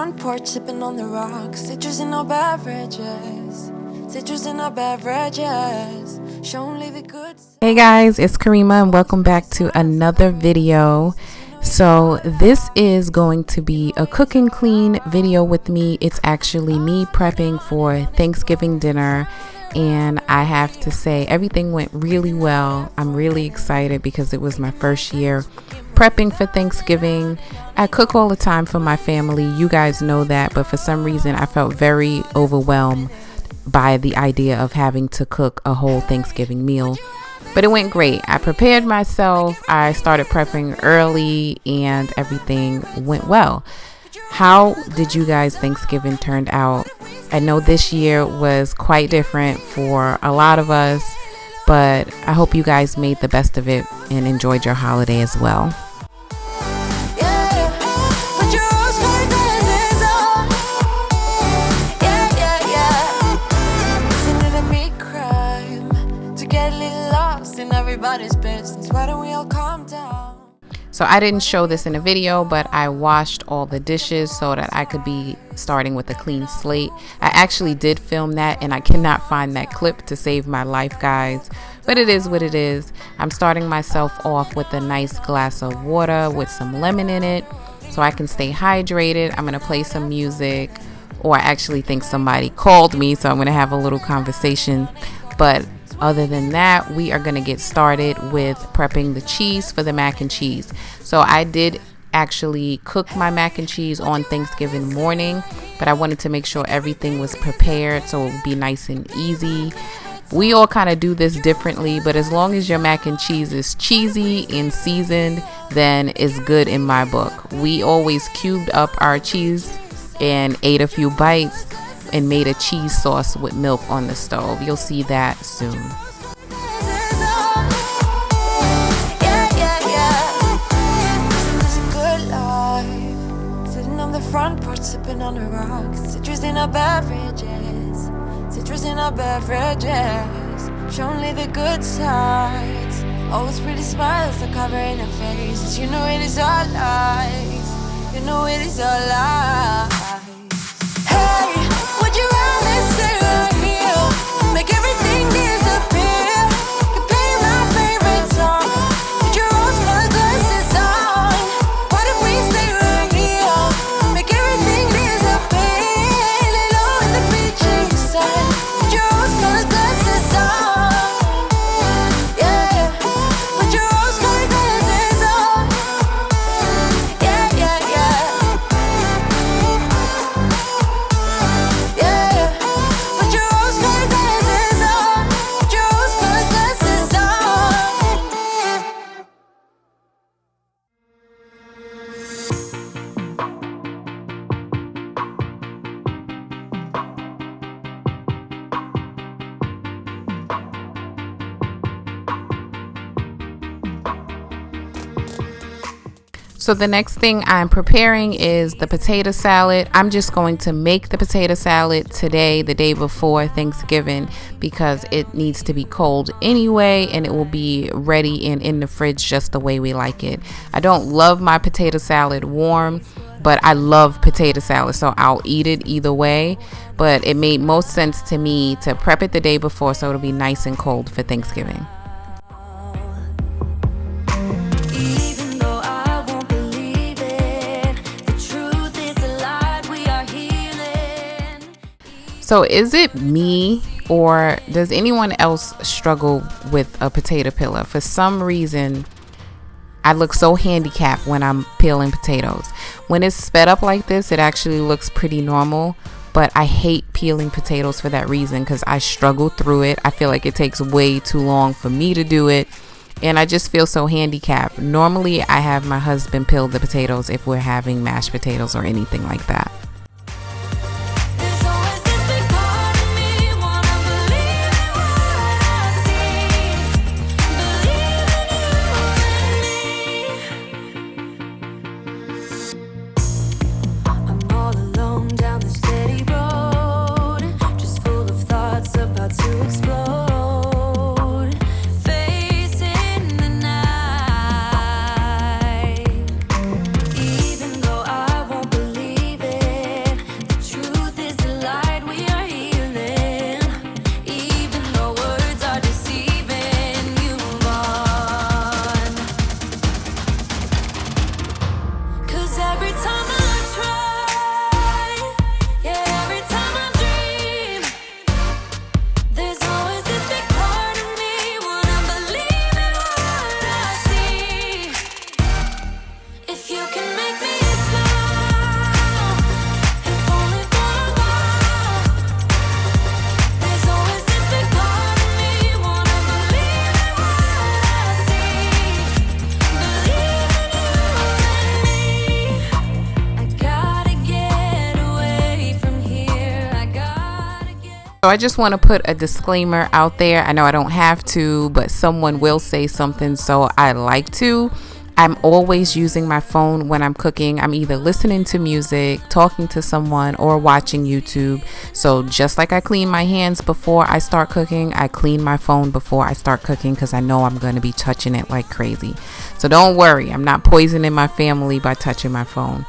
front porch, sipping on the rocks. Citrus in our beverages. Citrus in our beverages. Show only the good. Hey guys, it's Kerima and welcome back to another video. So this is going to be a cook and clean video with me. It's actually me prepping for Thanksgiving dinner, and I have to say everything went really well. I'm really excited because it was my first year prepping for Thanksgiving. I cook all the time for my family, you guys know that, but for some reason I felt very overwhelmed by the idea of having to cook a whole Thanksgiving meal. But it went great. I prepared myself, I started prepping early, and everything went well. How did you guys' Thanksgiving turned out? I know this year was quite different for a lot of us, but I hope you guys made the best of it and enjoyed your holiday as well. Everybody's business. Why don't we all calm down? So I didn't show this in a video, but I washed all the dishes so that I could be starting with a clean slate. I actually did film that and I cannot find that clip to save my life, guys, but it is what it is. I'm starting myself off with a nice glass of water with some lemon in it so I can stay hydrated. I'm gonna play some music, or I actually think somebody called me, so I'm gonna have a little conversation. But other than that, we are going to get started with prepping the cheese for the mac and cheese. So I did actually cook my mac and cheese on Thanksgiving morning, but I wanted to make sure everything was prepared so it would be nice and easy. We all kind of do this differently, but as long as your mac and cheese is cheesy and seasoned, then it's good in my book. We always cubed up our cheese and ate a few bites and made a cheese sauce with milk on the stove. You'll see that soon. Sitting on the front porch, sipping on the rocks. Citrus in our beverages. Citrus in our beverages. Show only the good sides. Always pretty smiles are covering our faces. You know it is all lies. You know it is all lies. Hey, would you rather stay right here? Make everything disappear. You play my favorite song. Put your rose-colored glasses on. Why don't we stay right here? Make everything disappear. Lay low in the beaching sun. Put your rose-colored glasses on. Yeah, put your rose-colored glasses on. Yeah, yeah, yeah. So the next thing I'm preparing is the potato salad. I'm just going to make the potato salad today, the day before Thanksgiving, because it needs to be cold anyway, and it will be ready and in the fridge just the way we like it. I don't love my potato salad warm, but I love potato salad, so I'll eat it either way. But it made most sense to me to prep it the day before so it'll be nice and cold for Thanksgiving. So is it me, or does anyone else struggle with a potato peeler? For some reason, I look so handicapped when I'm peeling potatoes. When it's sped up like this, it actually looks pretty normal, but I hate peeling potatoes for that reason because I struggle through it. I feel like it takes way too long for me to do it, and I just feel so handicapped. Normally, I have my husband peel the potatoes if we're having mashed potatoes or anything like that. Even though I won't believe it, So I just want to put a disclaimer out there. I know I don't have to, but someone will say something, so I like to. I'm always using my phone when I'm cooking. I'm either listening to music, talking to someone, or watching YouTube. So just like I clean my hands before I start cooking, I clean my phone before I start cooking because I know I'm going to be touching it like crazy. So don't worry, I'm not poisoning my family by touching my phone.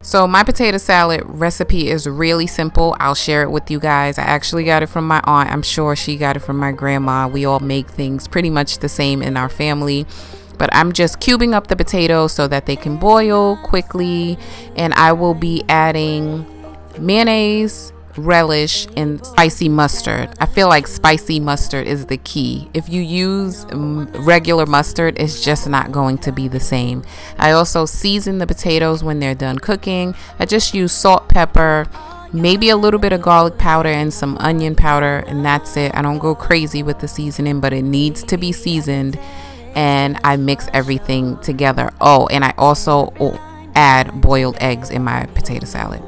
So my potato salad recipe is really simple. I'll share it with you guys. I actually got it from my aunt. I'm sure she got it from my grandma. We all make things pretty much the same in our family. But I'm just cubing up the potatoes so that they can boil quickly. And I will be adding mayonnaise, relish, and spicy mustard. I feel like spicy mustard is the key. If you use regular mustard, it's just not going to be the same. I also season the potatoes when they're done cooking. I just use salt, pepper, maybe a little bit of garlic powder and some onion powder, and that's it. I don't go crazy with the seasoning, but it needs to be seasoned, and I mix everything together. Oh, and I also add boiled eggs in my potato salad.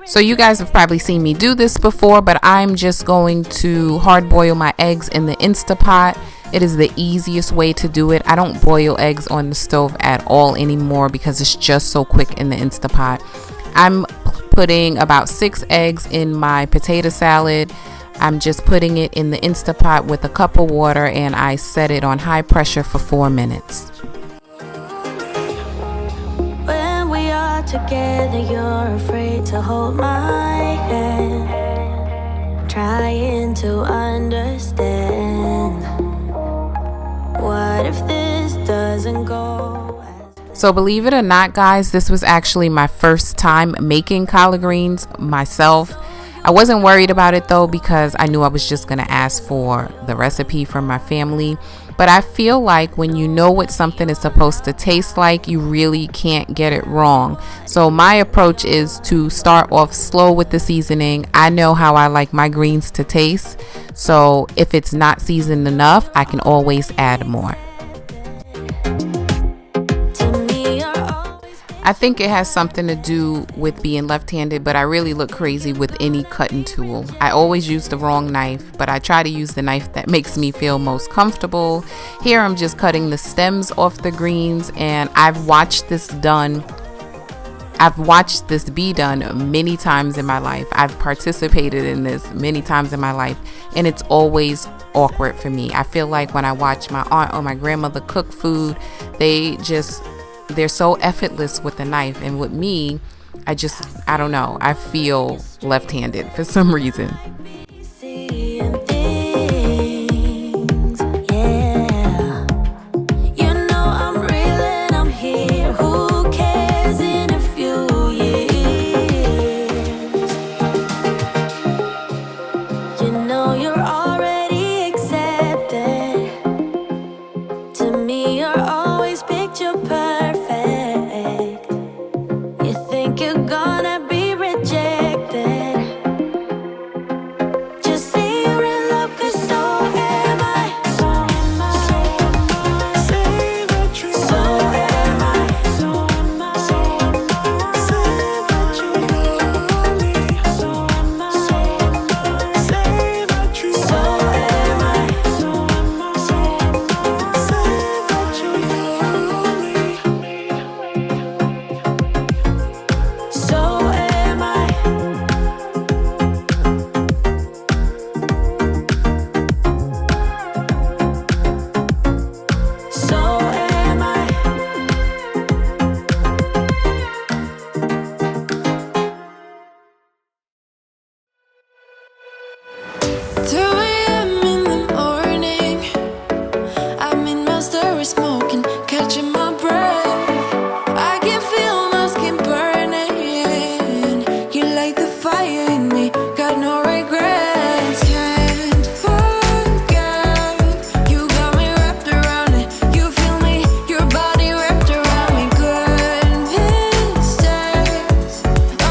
So you guys have probably seen me do this before, but I'm just going to hard boil my eggs in the Instapot. It is the easiest way to do it. I don't boil eggs on the stove at all anymore because it's just so quick in the Instapot. I'm putting about 6 eggs in my potato salad. I'm just putting it in the Instapot with a cup of water, and I set it on high pressure for 4 minutes. Together, you're afraid to hold my hand, trying to understand. What if this doesn't go? So believe it or not, guys, this was actually my first time making collard greens myself. I wasn't worried about it though because I knew I was just going to ask for the recipe from my family. But I feel like when you know what something is supposed to taste like, you really can't get it wrong. So my approach is to start off slow with the seasoning. I know how I like my greens to taste. So if it's not seasoned enough, I can always add more. I think it has something to do with being left-handed, but I really look crazy with any cutting tool. I always use the wrong knife, but I try to use the knife that makes me feel most comfortable. Here I'm just cutting the stems off the greens, and I've watched this be done many times in my life. I've participated in this many times in my life, and it's always awkward for me. I feel like when I watch my aunt or my grandmother cook food, they're so effortless with the knife, and with me, I don't know, I feel left-handed for some reason. smoke and catching my breath. I can feel my skin burning. You light the fire in me, got no regrets. Can't forget, you got me wrapped around it. You feel me, your body wrapped around me. Good mistakes,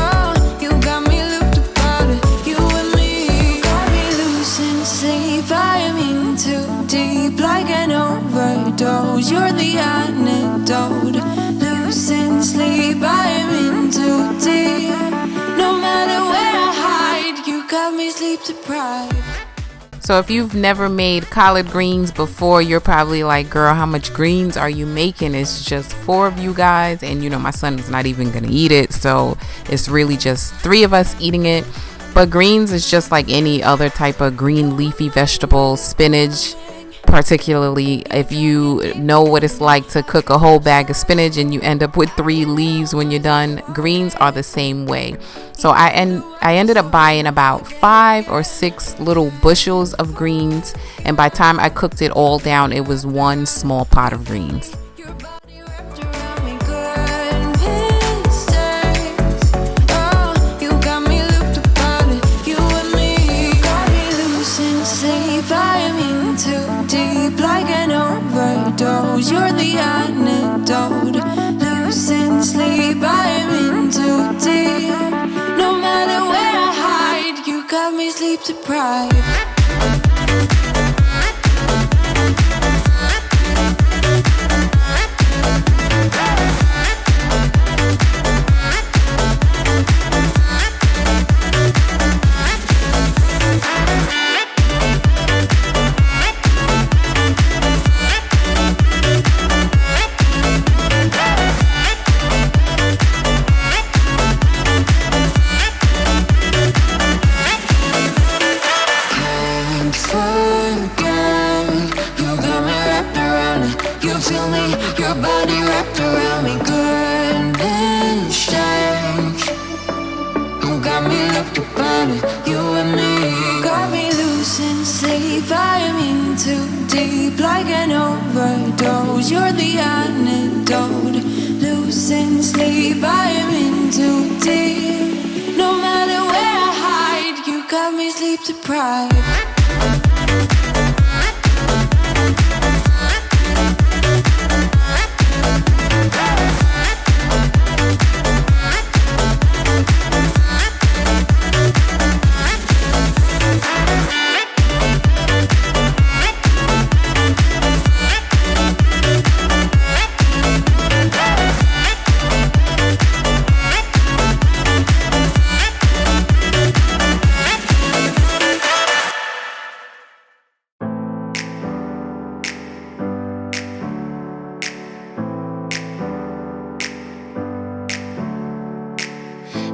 oh, you got me looped about it. You and me, got me losing sleep. I am in too deep, like an overdose. You're the antidote. Losing sleep, I am in too deep. No matter where I hide, you got me sleep deprived. So if you've never made collard greens before, you're probably like, girl, how much greens are you making? It's just 4 of you guys, and you know my son is not even gonna eat it, so it's really just 3 of us eating it. But greens is just like any other type of green leafy vegetable. Spinach, particularly if you know what it's like to cook a whole bag of spinach and you end up with 3 leaves when you're done, greens are the same way. So I ended up buying about 5 or 6 little bushels of greens, and by the time I cooked it all down, it was 1 small pot of greens. Your body wrapped around me. Good mistakes, oh, you got me looped about it. You and me, got me losing sleep. I am in too deep, like an overdose. You're the antidote. Losing sleep, I am in too deep. No matter where I hide, you got me sleep deprived. Your body wrapped around me. Good mistakes, you got me looked about it. You and me, got me losing sleep. I am in too deep, like an overdose. You're the antidote. Losing sleep, I am in too deep. No matter where I hide, you got me sleep deprived.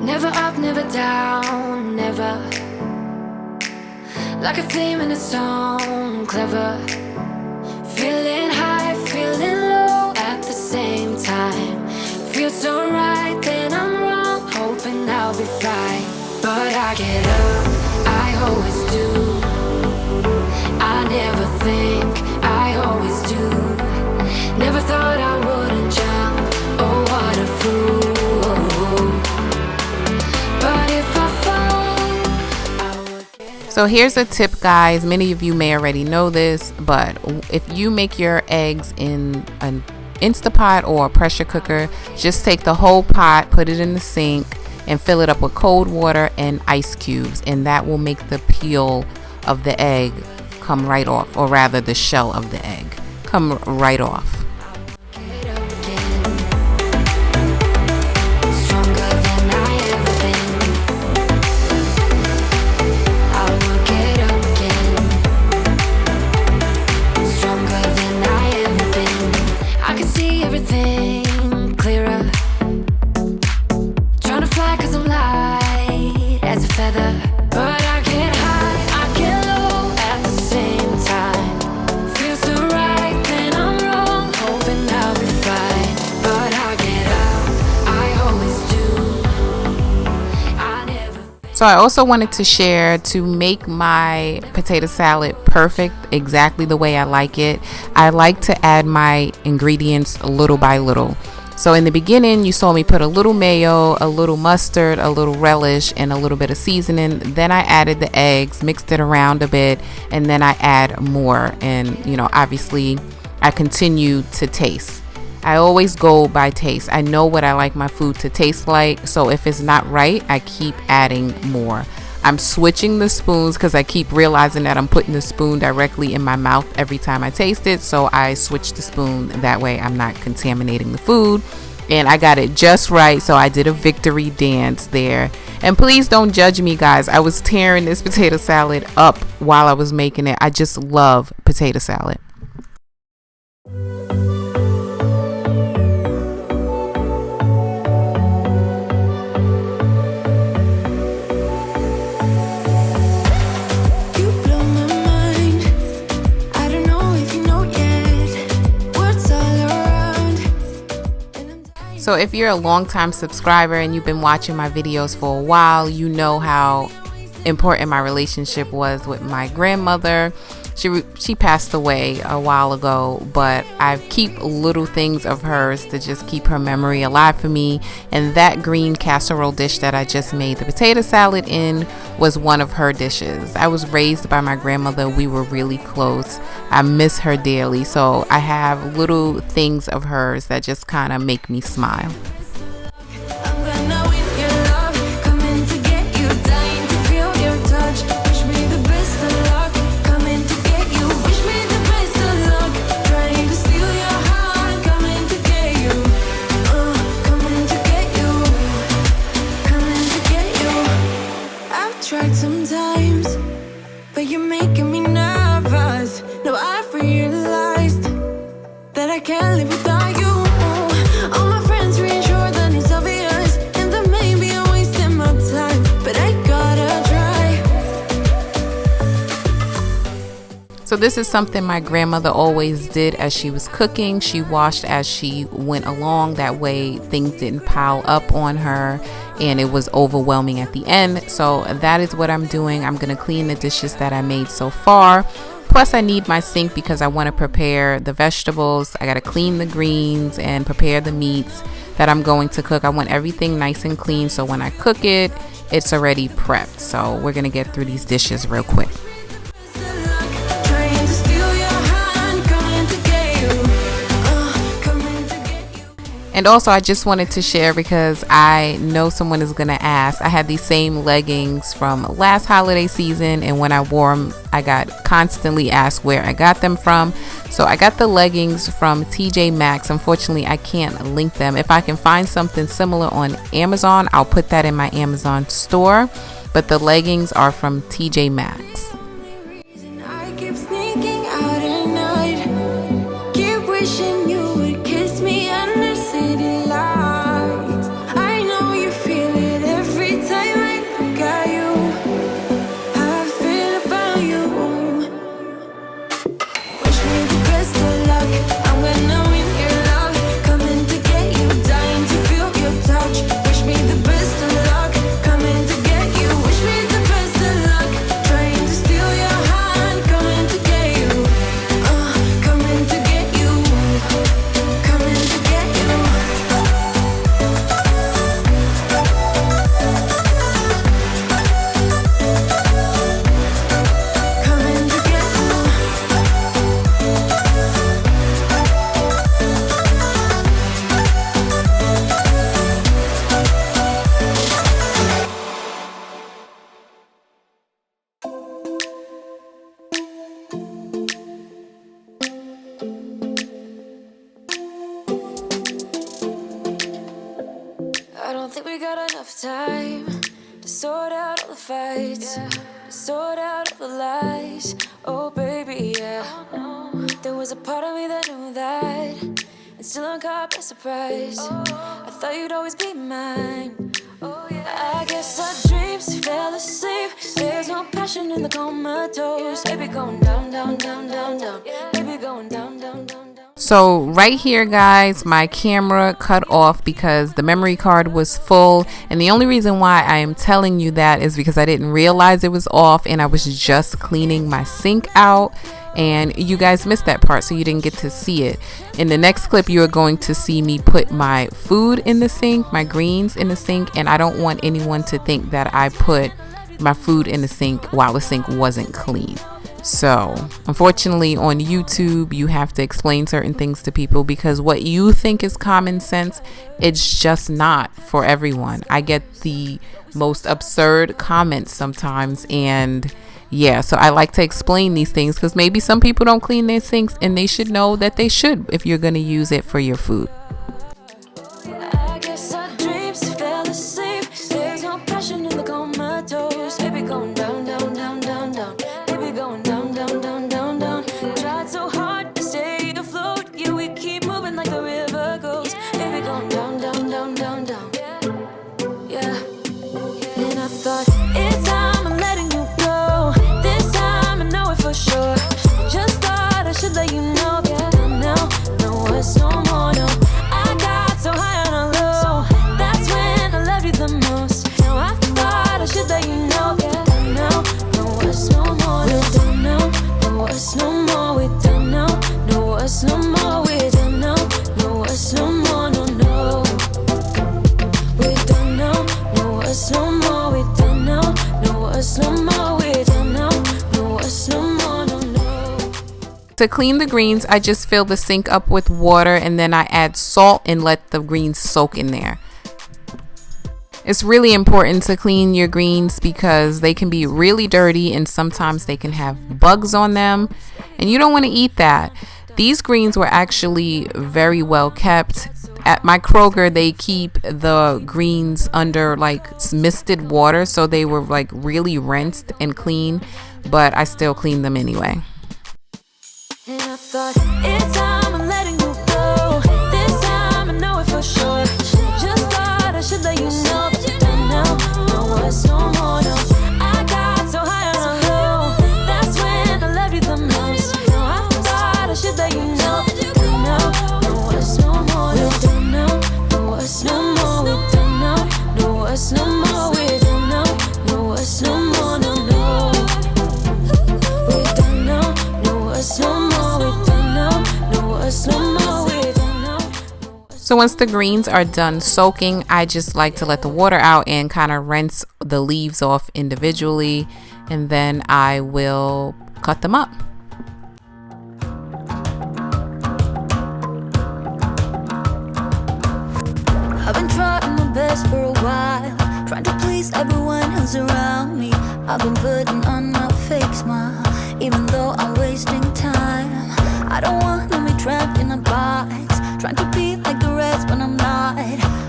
Never up, never down, never. Like a theme in a song, clever. Feeling high, feeling low at the same time. Feels so right, then I'm wrong, hoping I'll be fine. But I get up, I always do. I never think, I always do. Never thought I wouldn't jump, oh what a fool. So here's a tip, guys. Many of you may already know this, but if you make your eggs in an Instapot or a pressure cooker, just take the whole pot, put it in the sink, and fill it up with cold water and ice cubes, and that will make the peel of the egg come right off, or rather the shell of the egg come right off. So So I also wanted to share, to make my potato salad perfect, exactly the way I like it, I like to add my ingredients little by little. So in the beginning, you saw me put a little mayo, a little mustard, a little relish, and a little bit of seasoning. Then I added the eggs, mixed it around a bit, and then I add more. And, you know, obviously I continue to taste. I always go by taste. I know what I like my food to taste like. So if it's not right, I keep adding more. I'm switching the spoons because I keep realizing that I'm putting the spoon directly in my mouth every time I taste it. So I switch the spoon. That way I'm not contaminating the food. And I got it just right. So I did a victory dance there. And please don't judge me, guys. I was tearing this potato salad up while I was making it. I just love potato salad. So if you're a longtime subscriber and you've been watching my videos for a while, you know how important my relationship was with my grandmother. She passed away a while ago, but I keep little things of hers to just keep her memory alive for me. And that green casserole dish that I just made the potato salad in was one of her dishes. I was raised by my grandmother. We were really close. I miss her dearly. So I have little things of hers that just kind of make me smile. Sometimes, but you're making me nervous. No, I've realized that I can't live without you. All my friends reassure that it's obvious, and that maybe I'm wasting my time, but I gotta try. So this is something my grandmother always did as she was cooking. She washed as she went along. That way things didn't pile up on her and it was overwhelming at the end. So that is what I'm doing. I'm going to clean the dishes that I made so far. Plus I need my sink because I want to prepare the vegetables. I got to clean the greens and prepare the meats that I'm going to cook. I want everything nice and clean so when I cook it, it's already prepped. So we're going to get through these dishes real quick. And also I just wanted to share because I know someone is going to ask. I had these same leggings from last holiday season, and when I wore them, I got constantly asked where I got them from. So I got the leggings from TJ Maxx. Unfortunately, I can't link them. If I can find something similar on Amazon, I'll put that in my Amazon store. But the leggings are from TJ Maxx. Time to sort out all the fights, to sort out all the lies. Oh baby, yeah. There was a part of me that knew that, and still I'm caught by surprise. I thought you'd always be mine. I guess our dreams fell asleep. There's no passion in the comatose. Baby going down, down, down, down, down. Baby going down, down, down, down. So right here, guys, my camera cut off because the memory card was full, and the only reason why I am telling you that is because I didn't realize it was off and I was just cleaning my sink out, and you guys missed that part, so you didn't get to see it. In the next clip, you are going to see me put my food in the sink, my greens in the sink, and I don't want anyone to think that I put my food in the sink while the sink wasn't clean. So unfortunately on YouTube, you have to explain certain things to people because what you think is common sense, it's just not for everyone. I get the most absurd comments sometimes, and yeah, so I like to explain these things because maybe some people don't clean their sinks and they should know that they should if you're going to use it for your food. I guess our dreams fell asleep. There's no passion in the comatose. Baby going down, down, down, down, down. Baby going down, down, down, down, down. Tried so hard to stay afloat. Yeah, we keep moving like the river goes. Baby going down, down, down, down, down. Yeah. And I thought it's time I'm letting you go. This time I know it for sure. Just thought I should let you know. Yeah, now, no, it's no more, no. I got so high on a low. That's when I loved you the most. Now I thought I should let you know. Yeah, now, no, it's no more. We're done now. No, it's no more. We're done now. No, it's no more. We're done now. No, it's no more. No, no. We're done now. No, it's no more. We're done now. No, it's no more. We're done now. No, it's no more. No, no. To clean the greens, I just fill the sink up with water and then I add salt and let the greens soak in there. It's really important to clean your greens because they can be really dirty and sometimes they can have bugs on them, and you don't want to eat that. These greens were actually very well kept. At my Kroger, they keep the greens under like misted water, so they were like really rinsed and clean, but I still clean them anyway. And I thought it's time I'm letting you go. This time I know it for sure. Just thought I should let you know. Now, no, it's no more, no. I got so high on a low. That's when I loved you the most. Now I thought I should let you know. Now, no, it's no more, no. We're done now. No, it's no more. We're done now. No, it's no more. We're done now. No, it's no more, no, no. We're done now. No, it's no more. We're done now. No, it's no more. We're done now. So once the greens are done soaking, I just like to let the water out and kind of rinse the leaves off individually, and then I will cut them up. I've been trying my best for a while, trying to please everyone who's around me. I've been putting on a fake smile, even though I'm wasting time. I don't want to be trapped in a box, trying to be like the rest when I'm not.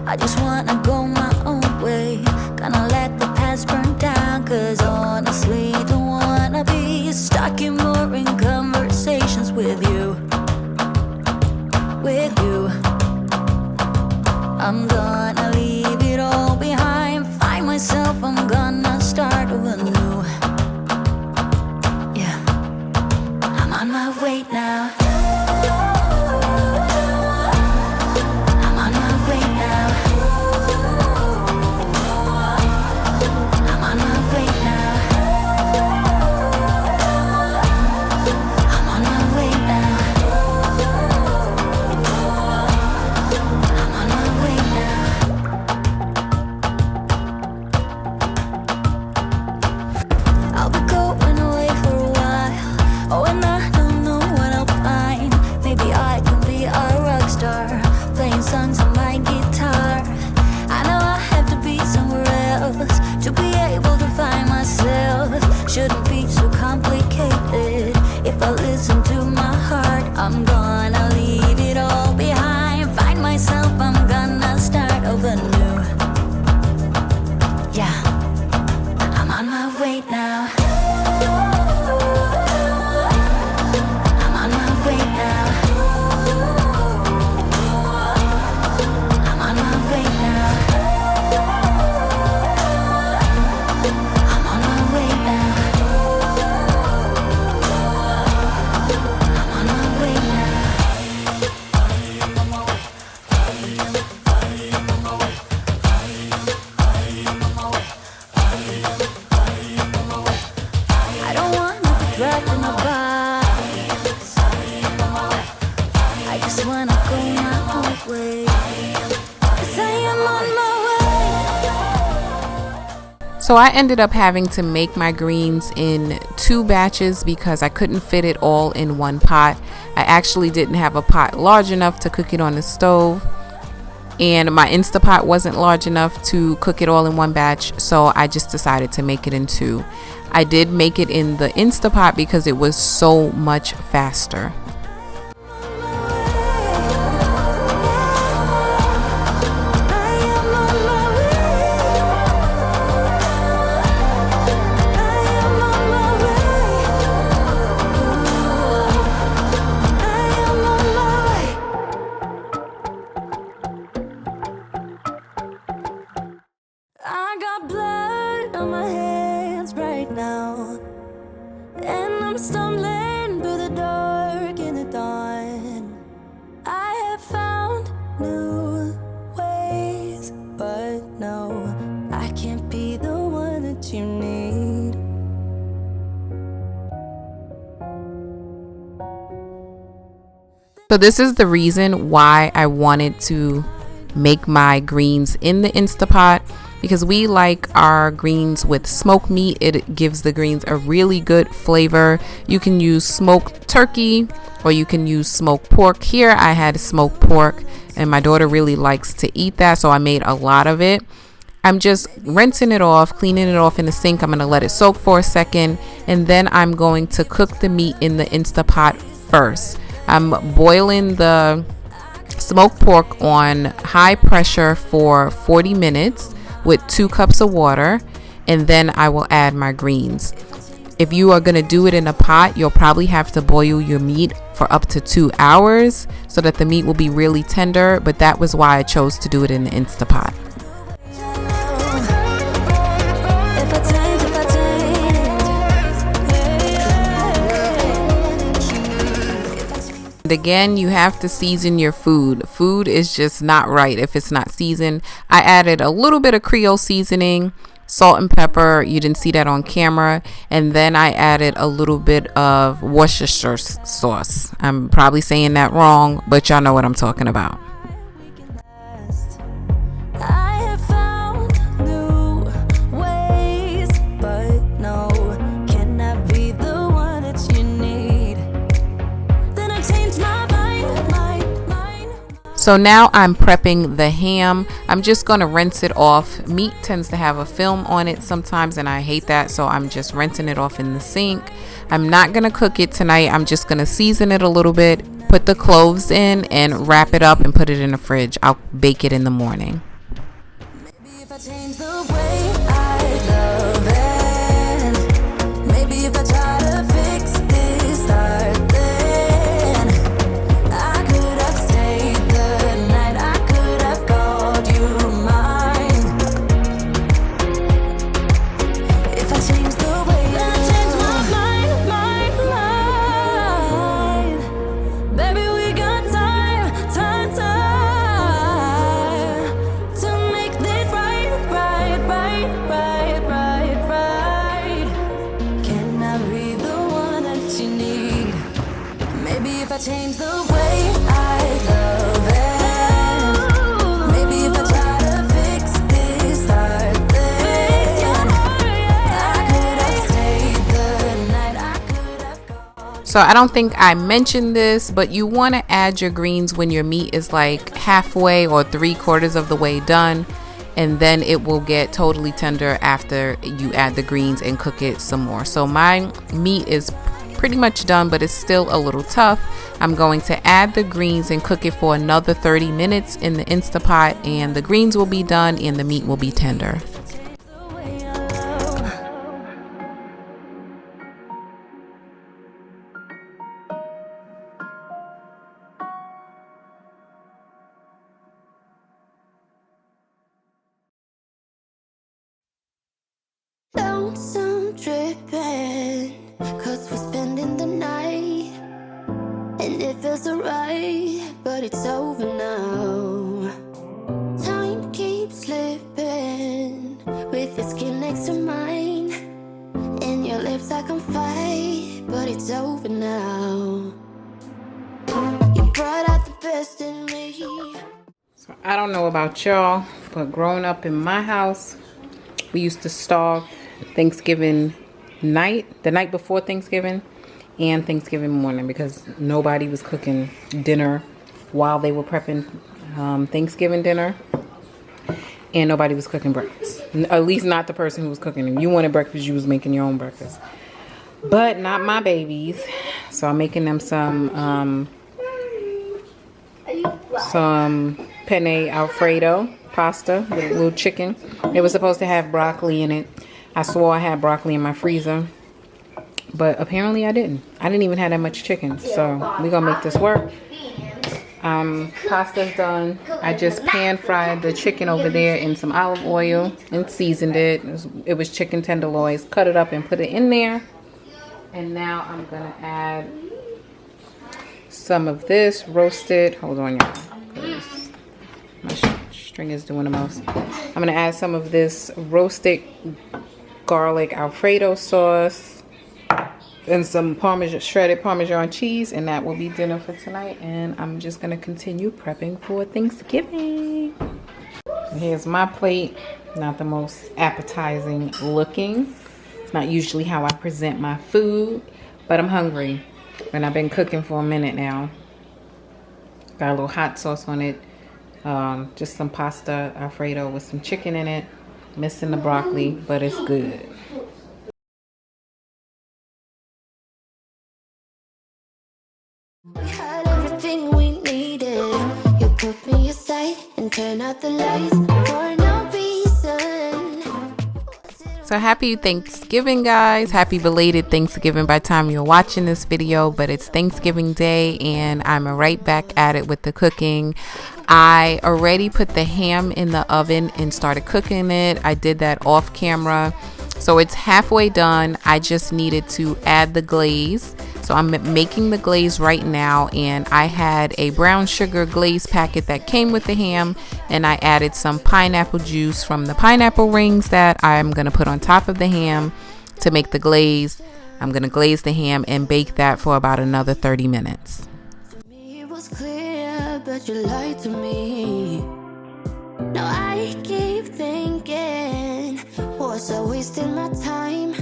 I just wanna go my own way, gonna let the past burn down. Cause honestly, don't wanna be stuck in boring conversations with you. With you, I'm gonna leave it all behind, find myself, I'm gonna start over new. Yeah, I'm on my way now. I'm on my way now. I'm on my way now. I'm on my way now. I'm on my way now. So I ended up having to make my greens in 2 batches because I couldn't fit it all in one pot. I actually didn't have a pot large enough to cook it on the stove, and my Instapot wasn't large enough to cook it all in one batch, so I just decided to make it in 2. I did make it in the Instapot because it was so much faster. I got blood on my hands right now, and I'm stumbling through the dark in the dawn. I have found new ways, but no, I can't be the one that you need. So this is the reason why I wanted to make my greens in the Instapot, because we like our greens with smoked meat. It gives the greens a really good flavor. You can use smoked turkey or you can use smoked pork. Here I had smoked pork and my daughter really likes to eat that, so I made a lot of it. I'm just rinsing it off, cleaning it off in the sink. I'm going to let it soak for a second, and then I'm going to cook the meat in the Instapot first. I'm boiling the smoked pork on high pressure for 40 minutes with 2 cups of water, and then I will add my greens. If you are going to do it in a pot, you'll probably have to boil your meat for up to 2 hours so that the meat will be really tender, but that was why I chose to do it in the Instapot. And again, you have to season your food. Food is just not right if it's not seasoned. I added a little bit of Creole seasoning, salt and pepper. You didn't see that on camera. And then I added a little bit of Worcestershire sauce. I'm probably saying that wrong, but y'all know what I'm talking about. So now I'm prepping the ham. I'm just going to rinse it off. Meat tends to have a film on it sometimes, and I hate that, so I'm just rinsing it off in the sink. I'm not going to cook it tonight. I'm just going to season it a little bit, put the cloves in, and wrap it up and put it in the fridge. I'll bake it in the morning. Maybe if I change the way I love it, maybe if I try to fix this start, then I could have stayed the night, I could have called you mine. If I change the way I change my mind, baby, we got time to make this right. Can I be the one that you need? Maybe if I change the way I love it, maybe if I try to fix this start, then I could have stayed the night, I could have called. So I don't think I mentioned this, but you want to add your greens when your meat is like halfway or 3/4 of the way done, and then it will get totally tender after you add the greens and cook it some more. So my meat is pretty much done, but it's still a little tough. I'm going to add the greens and cook it for another 30 minutes in the Instapot, and the greens will be done and the meat will be tender. The way I love. Lonesome dripping, 'cause we're spending the night, and it feels so right, but it's over now. Time keeps slipping, with your skin next to mine, and your lips I can fight, but it's over now. You brought out the best in me. So I don't know about y'all, but growing up in my house, We used to starve Thanksgiving night, the night before Thanksgiving, and Thanksgiving morning, because nobody was cooking dinner while they were prepping Thanksgiving dinner, and nobody was cooking breakfast. At least not the person who was cooking. If you wanted breakfast, you was making your own breakfast. But not my babies. So I'm making them some penne Alfredo pasta with a little chicken. It was supposed to have broccoli in it. I swore I had broccoli in my freezer, but apparently I didn't. I didn't even have that much chicken. So we're gonna make this work. Pasta's done. I just pan fried the chicken over there in some olive oil and seasoned it. It was chicken tenderloins. Cut it up and put it in there. And now I'm gonna add some of this roasted. Hold on, y'all, because my string is doing the most. I'm gonna add some of this roasted garlic Alfredo sauce and some shredded Parmesan cheese, and that will be dinner for tonight. And I'm just gonna continue prepping for Thanksgiving. Here's my plate. Not the most appetizing looking. It's not usually how I present my food, but I'm hungry and I've been cooking for a minute now. Got a little hot sauce on it. Just some pasta Alfredo with some chicken in it. Missing the broccoli, but it's good. We had everything we needed. You put me aside and turn out the lights for no reason. So happy Thanksgiving, guys. Happy belated Thanksgiving by the time you're watching this video. But it's Thanksgiving Day and I'm right back at it with the cooking. I already put the ham in the oven and started cooking it. I did that off camera. So it's halfway done. I just needed to add the glaze. So I'm making the glaze right now, and I had a brown sugar glaze packet that came with the ham, and I added some pineapple juice from the pineapple rings that I'm going to put on top of the ham to make the glaze. I'm going to glaze the ham and bake that for about another 30 minutes. To me it was clear, but you lied to me. Now I keep thinking, was I wasting my time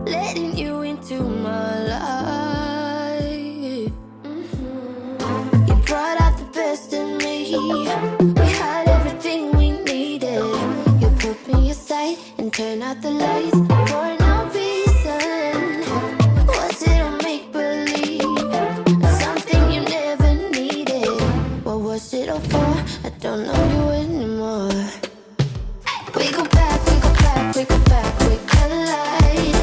letting you into my life? You brought out the best in me. We had everything we needed. You put me aside and turned out the lights for no reason. Was it a make-believe? Something you never needed? What was it all for? I don't know you anymore. We go back, we go back, we go back, we colliding.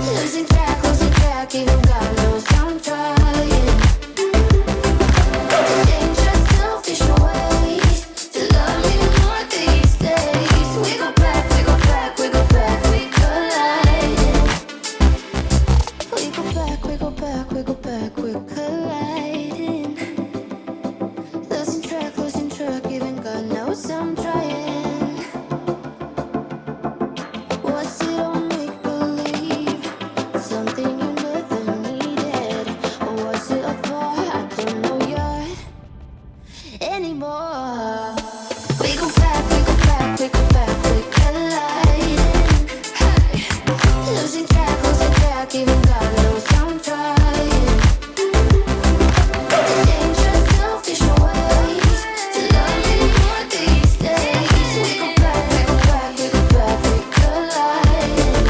Losing track, even God knows I'm trying. Dangerous, selfish ways to love me more these days. We go back, we go back, we go back, we colliding. We go back, we go back, we go back, we colliding. Losing track, even God knows I'm trying. Was it all make-believe? Something you never needed? Or was it a flaw? I don't know yet anymore. We go back, we go back, we go back, we colliding. Hey. Losing track, even God knows I'm trying. Dangerous, selfish ways to love me more these days. We go back, we go back, we go back, we colliding.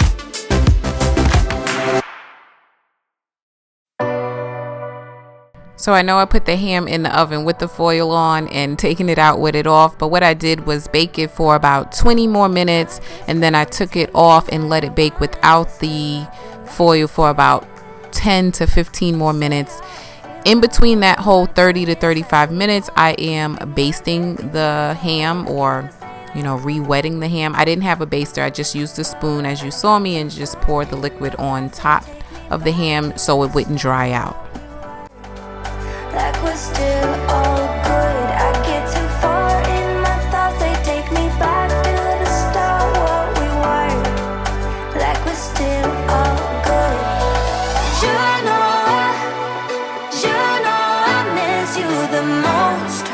So I know I put the ham in the oven with the foil on and taking it out with it off, but what I did was bake it for about 20 more minutes, and then I took it off and let it bake without the foil for about 10 to 15 more minutes. In between that whole 30 to 35 minutes, I am basting the ham, or re-wetting the ham. I didn't have a baster. I just used a spoon as you saw me and just poured the liquid on top of the ham so it wouldn't dry out. Like we're still all good. I get too far in my thoughts, they take me back to the start, what we were. Like we're still all good. You know I miss you the most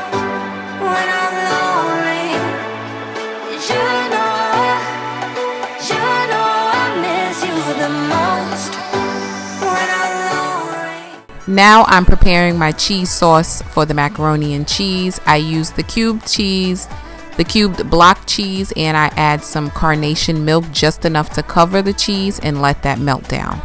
when I'm lonely. You know Now I'm preparing my cheese sauce for the macaroni and cheese. I use the cubed cheese, the cubed block cheese, and I add some carnation milk, just enough to cover the cheese, and let that melt down.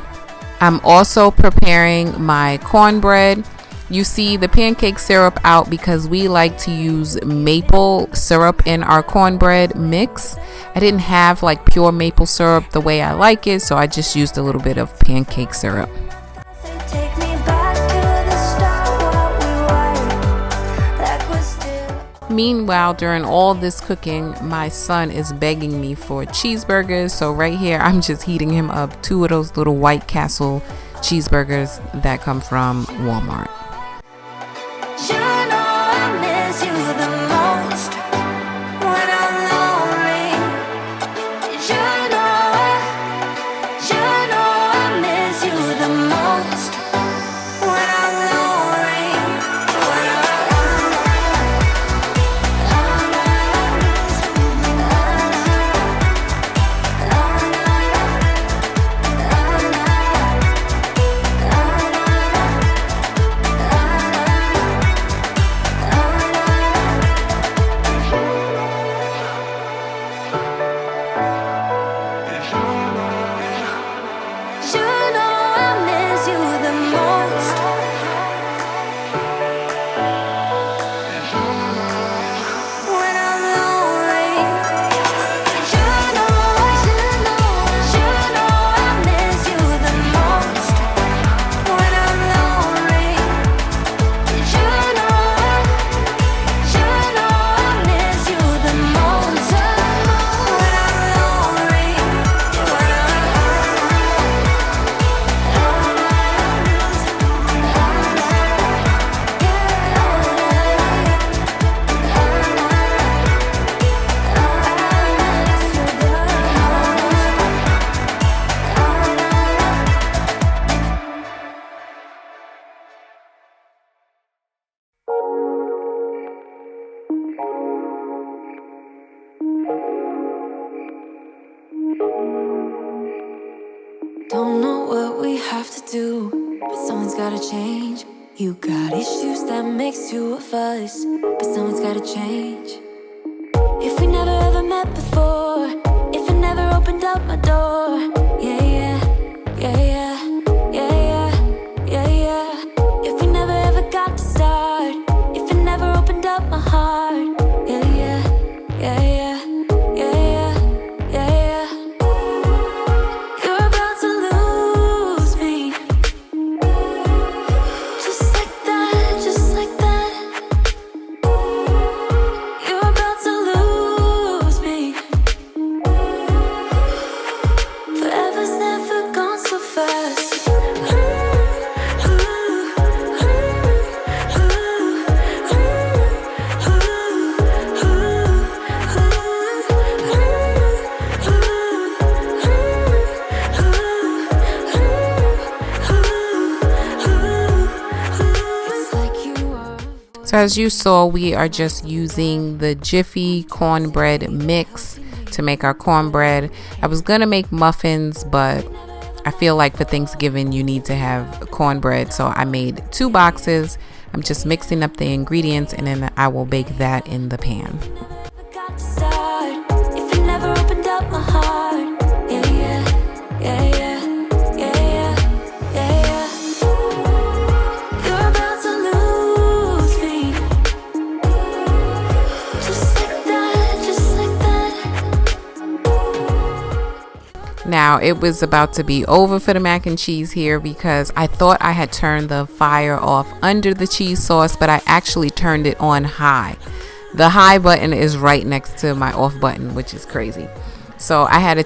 I'm also preparing my cornbread. You see the pancake syrup out because we like to use maple syrup in our cornbread mix. I didn't have like pure maple syrup the way I like it, so I just used a little bit of pancake syrup. Meanwhile, during all this cooking, my son is begging me for cheeseburgers. So right here, I'm just heating him up 2 of those little White Castle cheeseburgers that come from Walmart. Don't know what we have to do, but someone's gotta change. You got issues that makes 2 of us, but someone's gotta change. If we never ever met before, if I never opened up my door, yeah, yeah, yeah, yeah, yeah, yeah, yeah, yeah. If we never ever got to start, if I never opened up my heart, yeah, yeah, yeah, yeah. So as you saw, we are just using the Jiffy cornbread mix to make our cornbread. I was gonna make muffins, but I feel like for Thanksgiving you need to have cornbread, so I made 2 boxes. I'm just mixing up the ingredients and then I will bake that in the pan. Now it was about to be over for the mac and cheese here because I thought I had turned the fire off under the cheese sauce, but I actually turned it on high. The high button is right next to my off button, which is crazy. So I had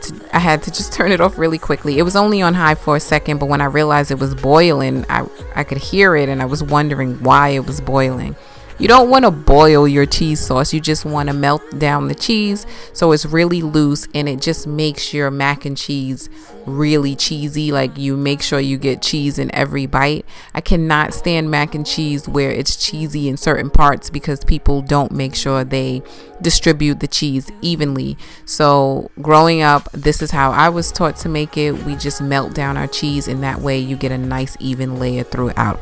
to just turn it off really quickly. It was only on high for a second, but when I realized it was boiling, I could hear it and I was wondering why it was boiling. You don't want to boil your cheese sauce. You just want to melt down the cheese so it's really loose, and it just makes your mac and cheese really cheesy. Like, you make sure you get cheese in every bite. I cannot stand mac and cheese where it's cheesy in certain parts because people don't make sure they distribute the cheese evenly. So growing up, this is how I was taught to make it. We just melt down our cheese, and that way you get a nice even layer throughout.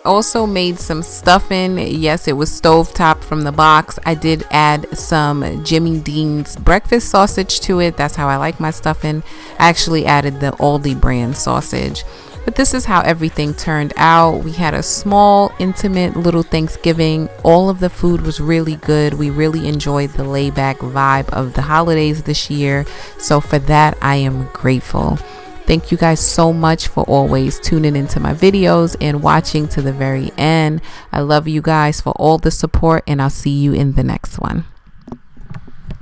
also made some stuffing. Yes, it was stovetop from the box. I did add some Jimmy Dean's breakfast sausage to it. That's how I like my stuffing. I actually added the Aldi brand sausage. But this is how everything turned out. We had a small, intimate little Thanksgiving. All of the food was really good. We really enjoyed the layback vibe of the holidays this year. So for that, I am grateful. Thank you guys so much for always tuning into my videos and watching to the very end. I love you guys for all the support, and I'll see you in the next one.